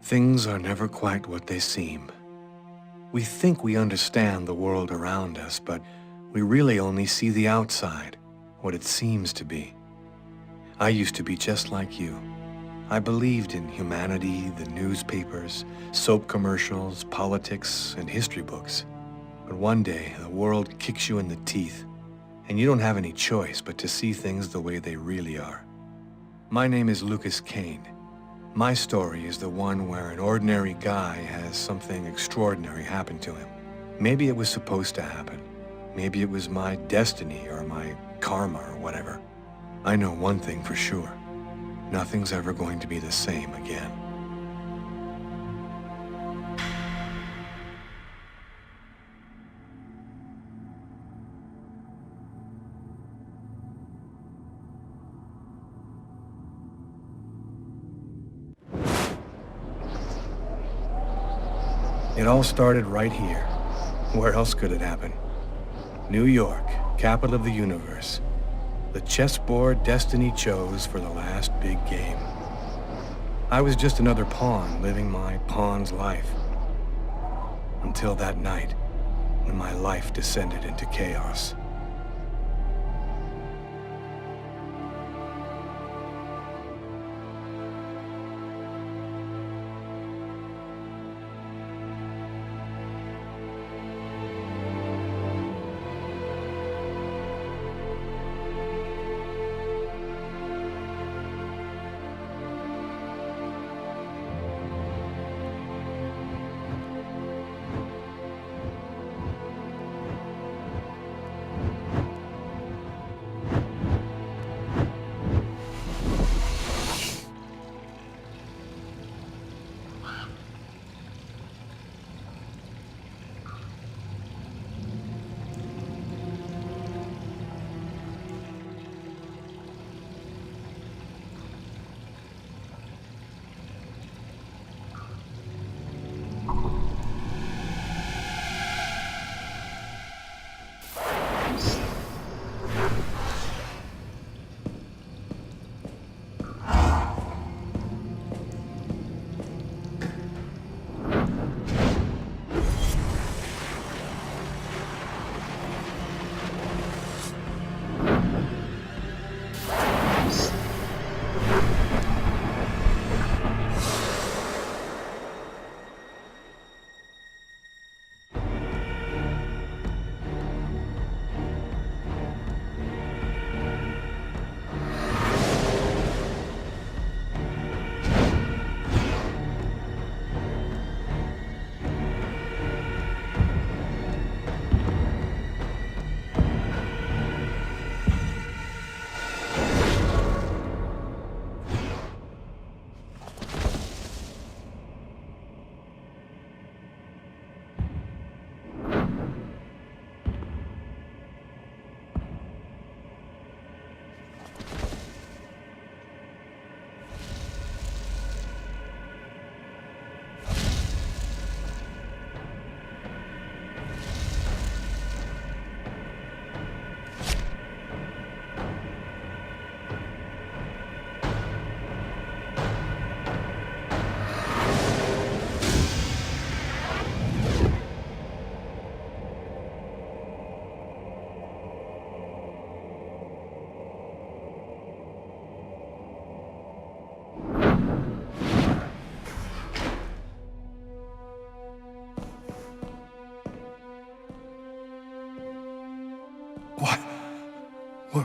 Things are never quite what they seem. We think we understand the world around us, but we really only see the outside, what it seems to be. I used to be just like you. I believed in humanity, the newspapers, soap commercials, politics, and history books. But one day, the world kicks you in the teeth, and you don't have any choice but to see things the way they really are. My name is Lucas Kane. My story is the one where an ordinary guy has something extraordinary happen to him. Maybe it was supposed to happen. Maybe it was my destiny or my karma or whatever. I know one thing for sure. Nothing's ever going to be the same again. It all started right here. Where else could it happen? New York, capital of the universe. The chessboard destiny chose for the last big game. I was just another pawn living my pawn's life. Until that night, when my life descended into chaos.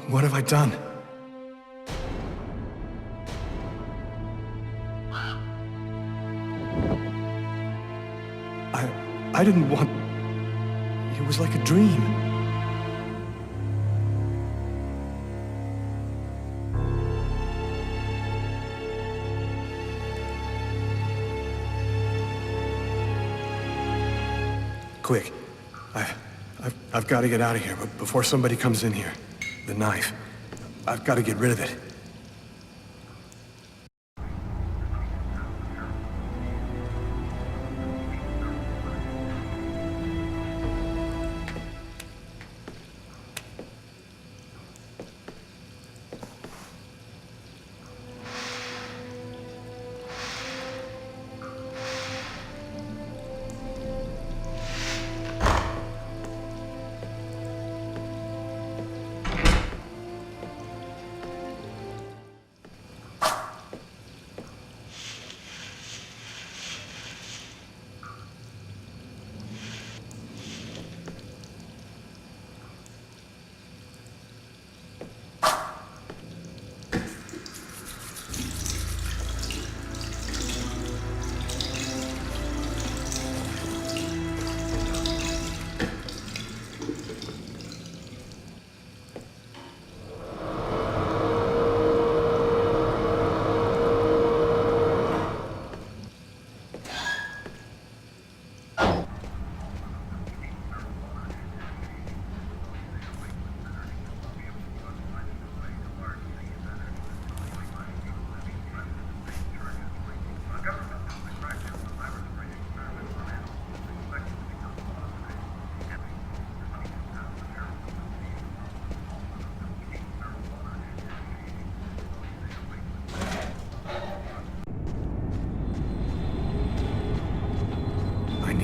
What have I done? I didn't want... It was like a dream. Quick. I've got to get out of here, but before somebody comes in here. The knife. I've got to get rid of it.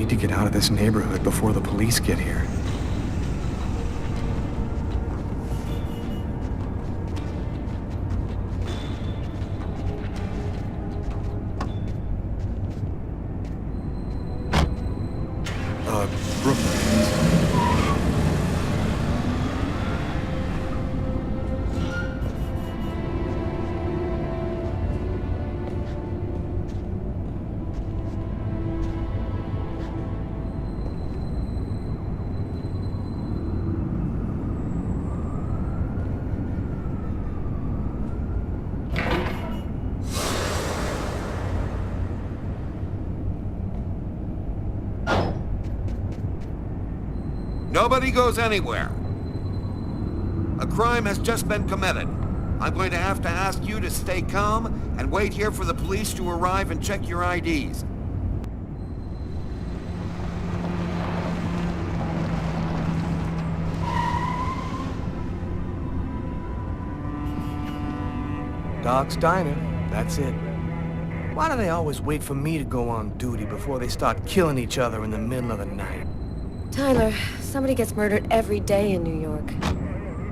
need to get out of this neighborhood before the police get here. Brooklyn. Nobody goes anywhere. A crime has just been committed. I'm going to have to ask you to stay calm and wait here for the police to arrive and check your IDs. Doc's Diner, that's it. Why do they always wait for me to go on duty before they start killing each other in the middle of the night? Tyler, somebody gets murdered every day in New York.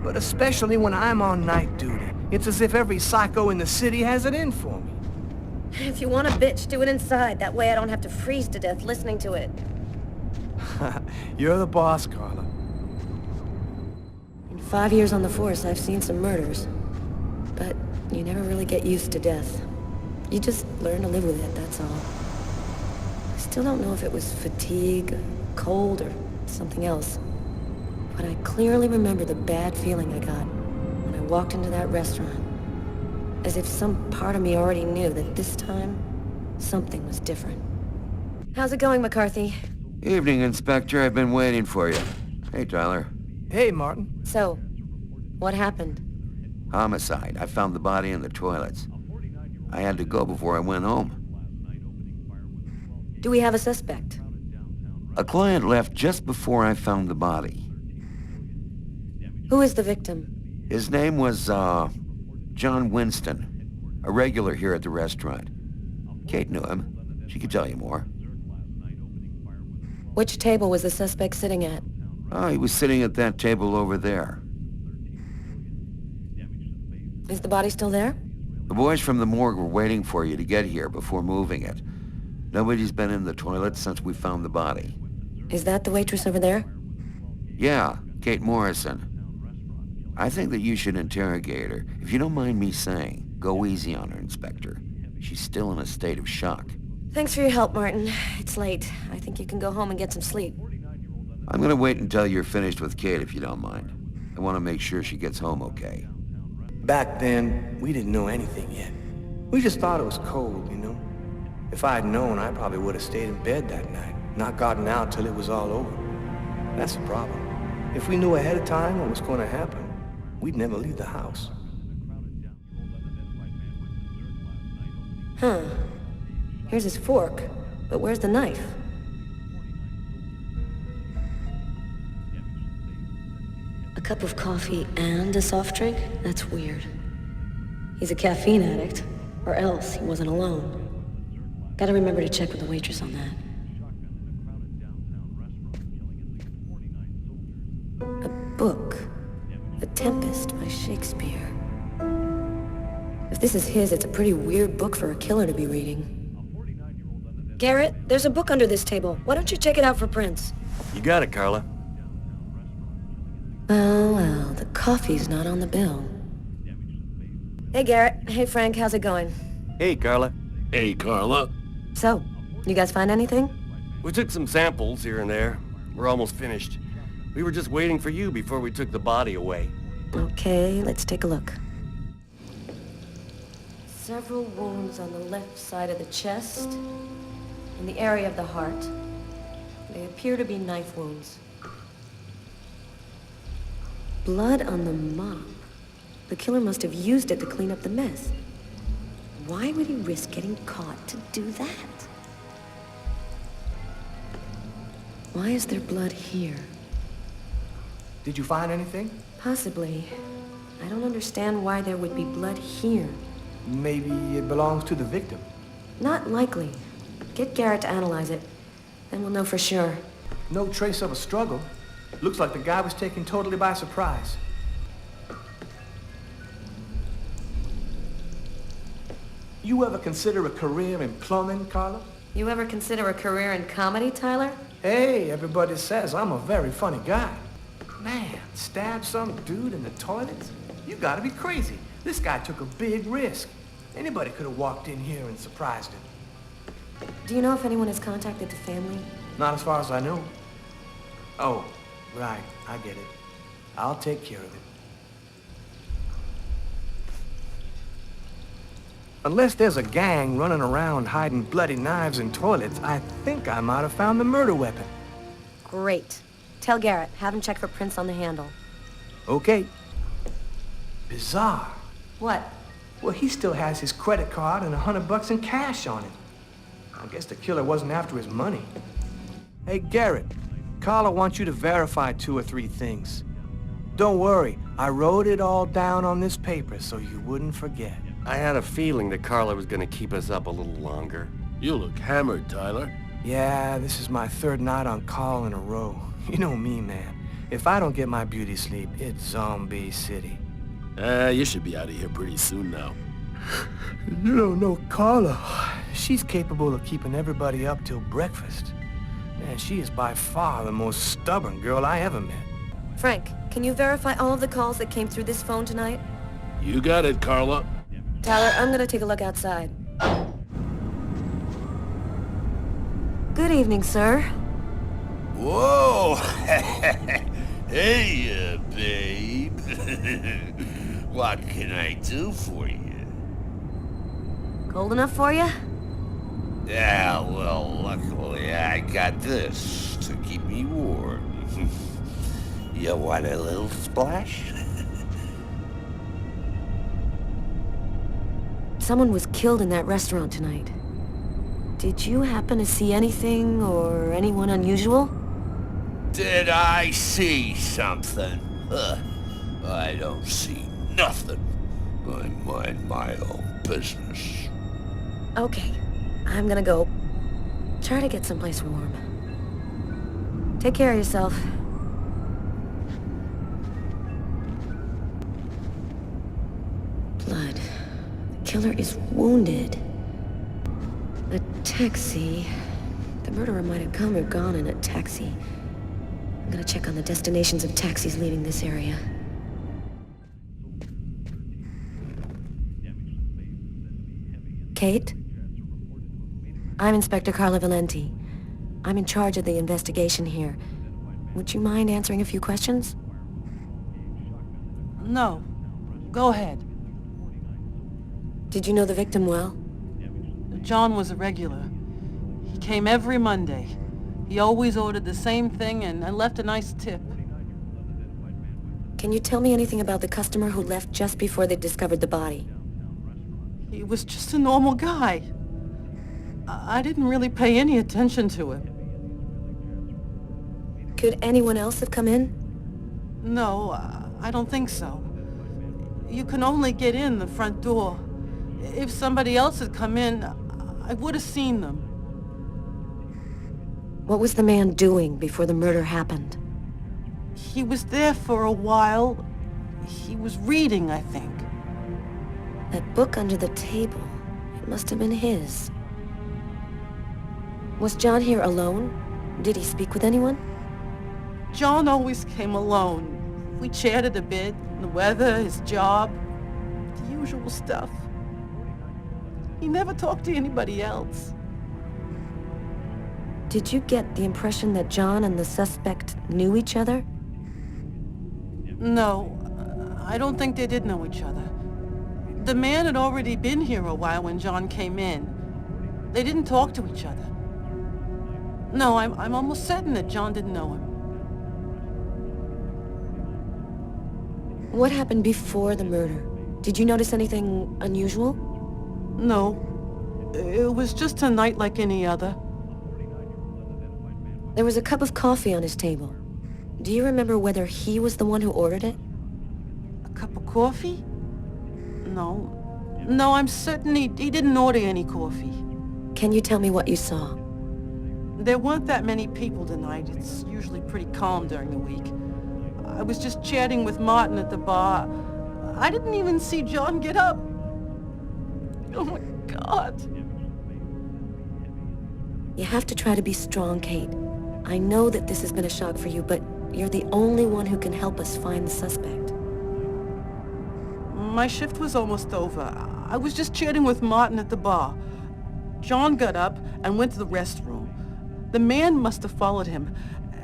But especially when I'm on night duty. It's as if every psycho in the city has it in for me. If you want a bitch, do it inside. That way I don't have to freeze to death listening to it. You're the boss, Carla. In 5 years on the force, I've seen some murders. But you never really get used to death. You just learn to live with it, that's all. I still don't know if it was fatigue, cold, or something else. But I clearly remember the bad feeling I got when I walked into that restaurant. As if some part of me already knew that this time, something was different. How's it going, McCarthy? Evening, Inspector. I've been waiting for you. Hey, Tyler. Hey, Martin. So, what happened? Homicide. I found the body in the toilets. I had to go before I went home. Do we have a suspect? A client left just before I found the body. Who is the victim? His name was, John Winston, a regular here at the restaurant. Kate knew him. She could tell you more. Which table was the suspect sitting at? Oh, he was sitting at that table over there. Is the body still there? The boys from the morgue were waiting for you to get here before moving it. Nobody's been in the toilet since we found the body. Is that the waitress over there? Yeah, Kate Morrison. I think that you should interrogate her. If you don't mind me saying, go easy on her, Inspector. She's still in a state of shock. Thanks for your help, Martin. It's late. I think you can go home and get some sleep. I'm gonna wait until you're finished with Kate, if you don't mind. I want to make sure she gets home okay. Back then, we didn't know anything yet. We just thought it was cold, you know? If I had known, I probably would have stayed in bed that night, not gotten out till it was all over. That's the problem. If we knew ahead of time what was going to happen, we'd never leave the house. Huh. Here's his fork, but where's the knife? A cup of coffee and a soft drink? That's weird. He's a caffeine addict, or else he wasn't alone. Gotta remember to check with the waitress on that. A book. The Tempest by Shakespeare. If this is his, it's a pretty weird book for a killer to be reading. Garrett, there's a book under this table. Why don't you check it out for prints? You got it, Carla. Well, the coffee's not on the bill. Hey, Garrett. Hey, Frank. How's it going? Hey, Carla. Hey, Carla. So, you guys find anything? We took some samples here and there. We're almost finished. We were just waiting for you before we took the body away. Okay, let's take a look. Several wounds on the left side of the chest, in the area of the heart. They appear to be knife wounds. Blood on the mop. The killer must have used it to clean up the mess. Why would he risk getting caught to do that? Why is there blood here? Did you find anything? Possibly. I don't understand why there would be blood here. Maybe it belongs to the victim. Not likely. Get Garrett to analyze it. Then we'll know for sure. No trace of a struggle. Looks like the guy was taken totally by surprise. You ever consider a career in plumbing, Carla? You ever consider a career in comedy, Tyler? Hey, everybody says I'm a very funny guy. Man, stab some dude in the toilets? You gotta be crazy. This guy took a big risk. Anybody could have walked in here and surprised him. Do you know if anyone has contacted the family? Not as far as I know. Oh, right, I get it. I'll take care of it. Unless there's a gang running around hiding bloody knives in toilets, I think I might have found the murder weapon. Great. Tell Garrett, have him check for prints on the handle. Okay. Bizarre. What? Well, he still has his credit card and $100 in cash on him. I guess the killer wasn't after his money. Hey, Garrett, Carla wants you to verify 2 or 3 things. Don't worry, I wrote it all down on this paper so you wouldn't forget. I had a feeling that Carla was gonna keep us up a little longer. You look hammered, Tyler. Yeah, this is my 3rd night on call in a row. You know me, man. If I don't get my beauty sleep, it's Zombie City. You should be out of here pretty soon now. You don't know Carla. She's capable of keeping everybody up till breakfast. Man, she is by far the most stubborn girl I ever met. Frank, can you verify all of the calls that came through this phone tonight? You got it, Carla. Tyler, I'm gonna take a look outside. Good evening, sir. Whoa! Hey, babe. What can I do for you? Cold enough for you? Yeah, well, luckily I got this to keep me warm. You want a little splash? Someone was killed in that restaurant tonight. Did you happen to see anything or anyone unusual? Did I see something? I don't see nothing. I mind my own business. Okay, I'm gonna go try to get someplace warm. Take care of yourself. Blood. The killer is wounded. A taxi. The murderer might have come or gone in a taxi. I'm gonna check on the destinations of taxis leaving this area. Kate? I'm Inspector Carla Valenti. I'm in charge of the investigation here. Would you mind answering a few questions? No. Go ahead. Did you know the victim well? John was a regular. He came every Monday. He always ordered the same thing and left a nice tip. Can you tell me anything about the customer who left just before they discovered the body? He was just a normal guy. I didn't really pay any attention to him. Could anyone else have come in? No, I don't think so. You can only get in the front door. If somebody else had come in, I would have seen them. What was the man doing before the murder happened? He was there for a while. He was reading, I think. That book under the table, it must have been his. Was John here alone? Did he speak with anyone? John always came alone. We chatted a bit, the weather, his job, the usual stuff. He never talked to anybody else. Did you get the impression that John and the suspect knew each other? No, I don't think they did know each other. The man had already been here a while when John came in. They didn't talk to each other. No, I'm almost certain that John didn't know him. What happened before the murder? Did you notice anything unusual? No, it was just a night like any other. There was a cup of coffee on his table. Do you remember whether he was the one who ordered it? A cup of coffee? No. No, I'm certain he didn't order any coffee. Can you tell me what you saw? There weren't that many people tonight. It's usually pretty calm during the week. I was just chatting with Martin at the bar. I didn't even see John get up. Oh my God. You have to try to be strong, Kate. I know that this has been a shock for you, but you're the only one who can help us find the suspect. My shift was almost over. I was just chatting with Martin at the bar. John got up and went to the restroom. The man must have followed him,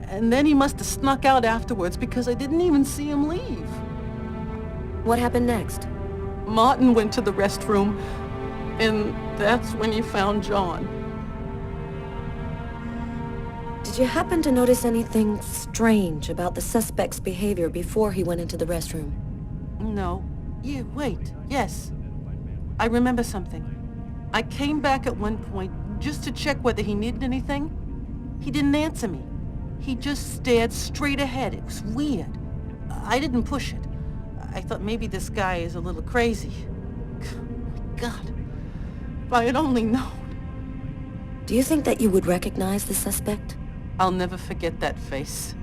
and then he must have snuck out afterwards because I didn't even see him leave. What happened next? Martin went to the restroom, and that's when he found John. Did you happen to notice anything strange about the suspect's behavior before he went into the restroom? No. Yeah, wait. Yes. I remember something. I came back at one point just to check whether he needed anything. He didn't answer me. He just stared straight ahead. It was weird. I didn't push it. I thought maybe this guy is a little crazy. God. If I had only known. Do you think that you would recognize the suspect? I'll never forget that face.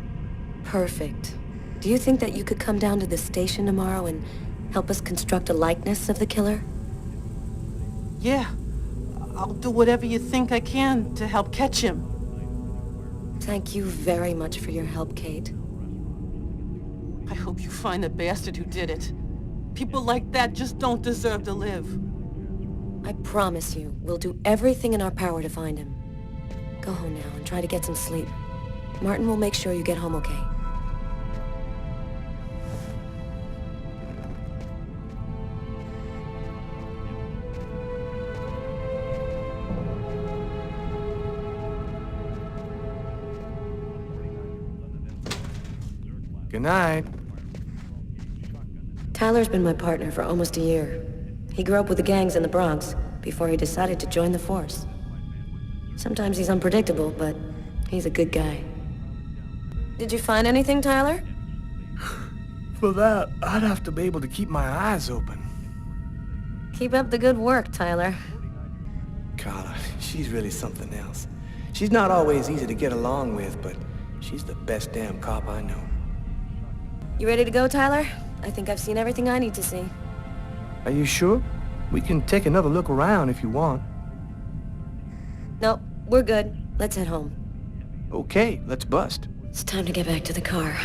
Perfect. Do you think that you could come down to the station tomorrow and help us construct a likeness of the killer? Yeah. I'll do whatever you think I can to help catch him. Thank you very much for your help, Kate. I hope you find the bastard who did it. People like that just don't deserve to live. I promise you, we'll do everything in our power to find him. Go home now and try to get some sleep. Martin will make sure you get home okay. Good night. Tyler's been my partner for almost a year. He grew up with the gangs in the Bronx before he decided to join the force. Sometimes he's unpredictable, but he's a good guy. Did you find anything, Tyler? For that, I'd have to be able to keep my eyes open. Keep up the good work, Tyler. Carla, she's really something else. She's not always easy to get along with, but she's the best damn cop I know. You ready to go, Tyler? I think I've seen everything I need to see. Are you sure? We can take another look around if you want. Nope, we're good. Let's head home. Okay, let's bust. It's time to get back to the car.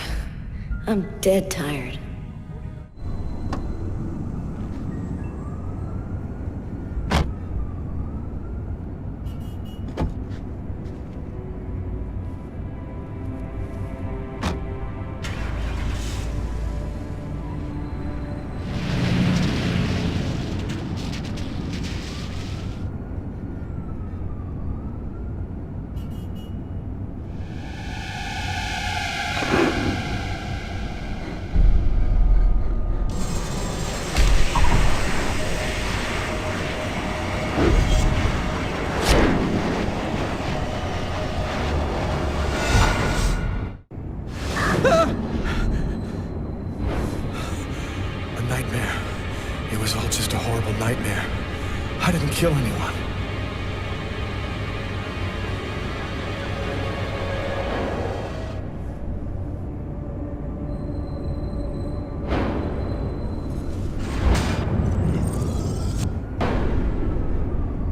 I'm dead tired. A nightmare. It was all just a horrible nightmare. I didn't kill anyone.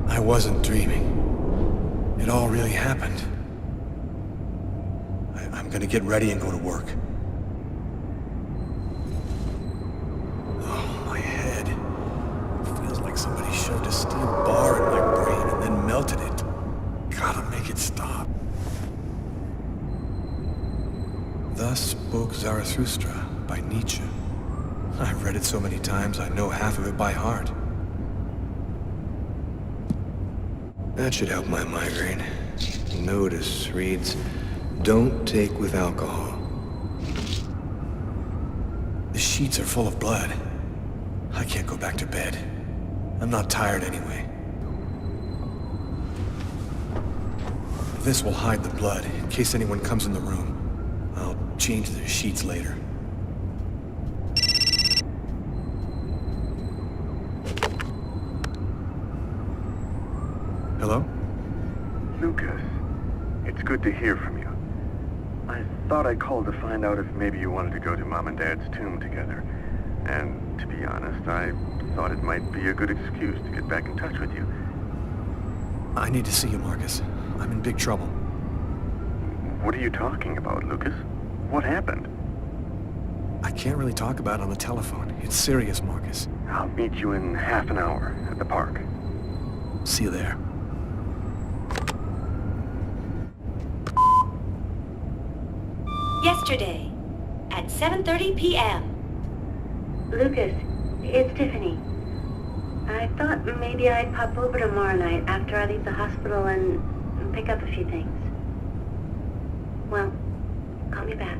I wasn't dreaming. It all really happened. I'm gonna get ready and go to work. Oh, my head. Feels like somebody shoved a steel bar in my brain and then melted it. Gotta make it stop. Thus spoke Zarathustra by Nietzsche. I've read it so many times I know half of it by heart. That should help my migraine. Notice reads, "Don't take with alcohol." The sheets are full of blood. I can't go back to bed. I'm not tired anyway. This will hide the blood in case anyone comes in the room. I'll change the sheets later. Hello? Lucas, It's good to hear from you. I thought I called to find out if maybe you wanted to go to Mom and Dad's tomb together. And to be honest, I thought it might be a good excuse to get back in touch with you. I need to see you, Marcus. I'm in big trouble. What are you talking about, Lucas? What happened? I can't really talk about it on the telephone. It's serious, Marcus. I'll meet you in half an hour at the park. See you there. Yesterday, at 7:30 p.m. Lucas, it's Tiffany. I thought maybe I'd pop over tomorrow night after I leave the hospital and pick up a few things. Well, call me back.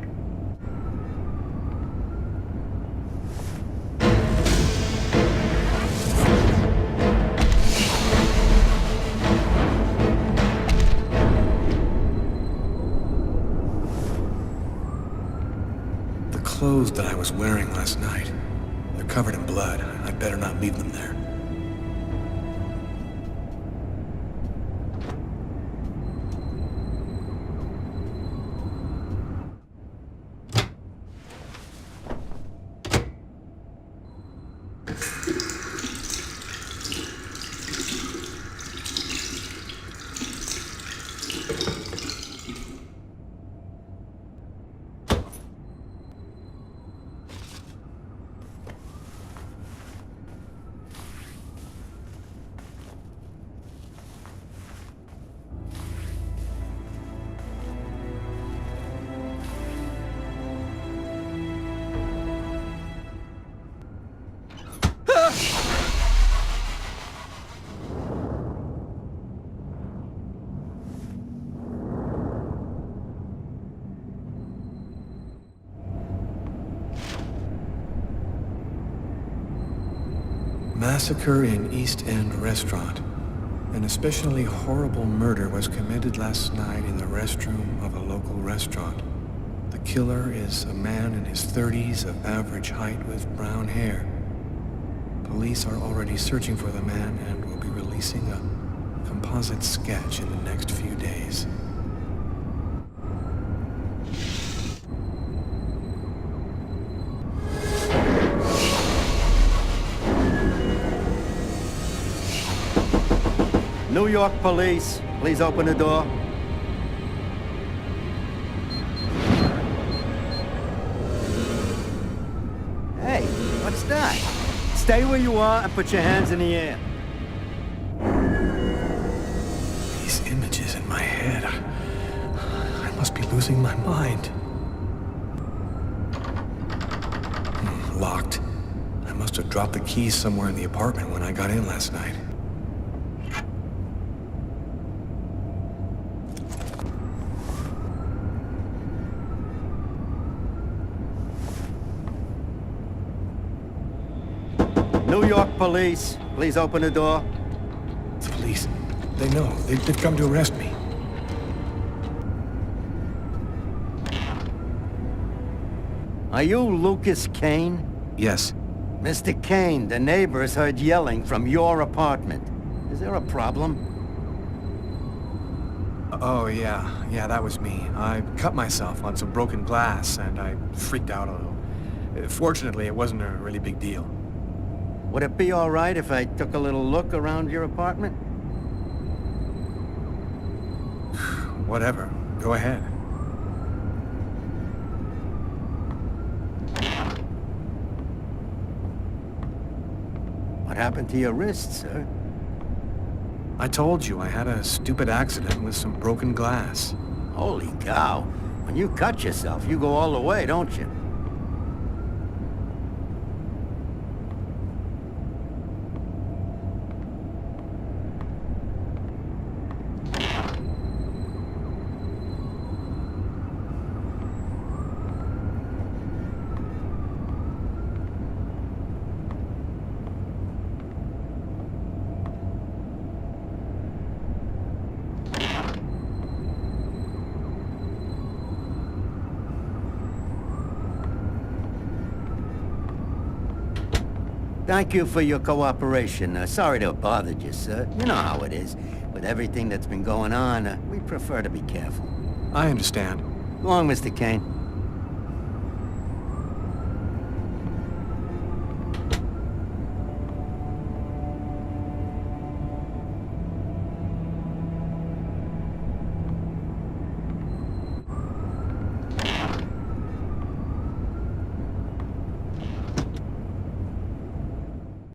The clothes that I was wearing last night, they're covered in blood. I'd better not leave them there. Massacre in East End restaurant. An especially horrible murder was committed last night in the restroom of a local restaurant. The killer is a man in his 30s of average height with brown hair. Police are already searching for the man and will be releasing a composite sketch in the next few days. New York police, please open the door. Hey, what's that? Stay where you are and put your hands in the air. These images in my head. I must be losing my mind. Locked. I must have dropped the keys somewhere in the apartment when I got in last night. New York police, please open the door. The police. They know. They've come to arrest me. Are you Lucas Kane? Yes. Mr. Kane, the neighbors heard yelling from your apartment. Is there a problem? Oh, yeah. Yeah, that was me. I cut myself on some broken glass, and I freaked out a little. Fortunately, it wasn't a really big deal. Would it be all right if I took a little look around your apartment? Whatever. Go ahead. What happened to your wrist, sir? I told you I had a stupid accident with some broken glass. Holy cow. When you cut yourself, you go all the way, don't you? Thank you for your cooperation. Sorry to have bothered you, sir. You know how it is. With everything that's been going on, we prefer to be careful. I understand. Go on, Mr. Kane.